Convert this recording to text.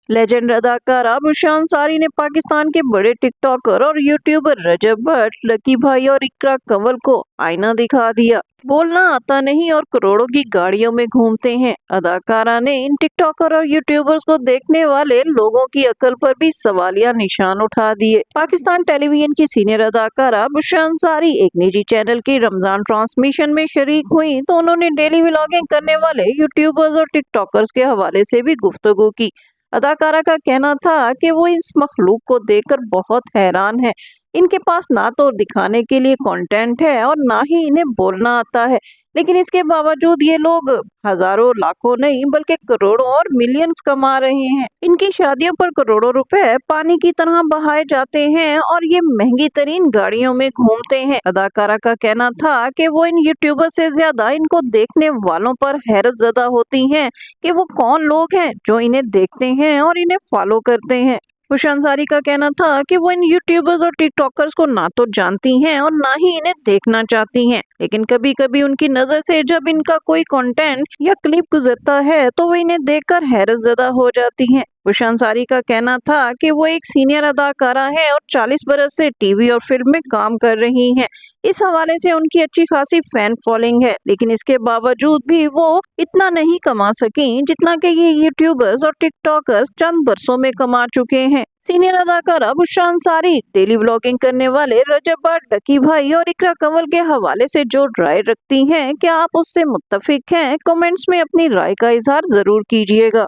Legend अदाकारा बुशरा अंसारी ने पाकिस्तान के बड़े टिकटॉकर और यूट्यूबर रजब भट्ट, लकी भाई और इकरा कंवल को आईना दिखा दिया। बोलना आता नहीं और करोड़ों की गाड़ियों में घूमते हैं। अदाकारा ने इन टिकटॉकर और यूट्यूबर्स को देखने वाले लोगों की अकल पर भी सवालिया निशान उठा दिए। पाकिस्तान टेलीविजन की सीनियर अदाकारा बुशरा अंसारी एक निजी चैनल की रमजान ट्रांसमिशन में शरीक हुई तो उन्होंने डेली व्लॉगिंग करने वाले यूट्यूबर्स और टिकटॉकर्स के हवाले से भी गुफ्तगू की। अदाकारा का कहना था कि वो इस मखलूक को देखकर बहुत हैरान है। इनके पास ना तो दिखाने के लिए कंटेंट है और ना ही इन्हें बोलना आता है, लेकिन इसके बावजूद ये लोग हजारों लाखों नहीं बल्कि करोड़ों और मिलियंस कमा रहे हैं। इनकी शादियों पर करोड़ों रुपए पानी की तरह बहाए जाते हैं और ये महंगी तरीन गाड़ियों में घूमते हैं। अदाकारा का कहना था कि वो इन यूट्यूबर से ज्यादा इनको देखने वालों पर हैरत ज़दा होती हैं कि वो कौन लोग हैं जो इन्हें देखते हैं और इन्हें फॉलो करते हैं। बुशरा अंसारी का कहना था कि वो इन यूट्यूबर्स और टिकटॉकर्स को ना तो जानती हैं और ना ही इन्हें देखना चाहती हैं, लेकिन कभी कभी उनकी नजर से जब इनका कोई कंटेंट या क्लिप गुजरता है तो वो इन्हें देखकर हैरत ज़दा हो जाती हैं। बुशरा अंसारी का कहना था कि वो एक सीनियर अदाकारा है और 40 बरस से टीवी और फिल्म में काम कर रही हैं। इस हवाले से उनकी अच्छी खासी फैन फॉलोइंग है, लेकिन इसके बावजूद भी वो इतना नहीं कमा सकी जितना कि ये यूट्यूबर्स और टिकटॉकर्स चंद बरसों में कमा चुके हैं। सीनियर अदाकारा बुशरा अंसारी डेली व्लॉगिंग करने वाले रजब भट्ट, लकी भाई और इकरा कंवल के हवाले से जो राय रखती हैं, क्या आप उससे मुत्तफिक हैं? कमेंट्स में अपनी राय का इजहार जरूर कीजिएगा।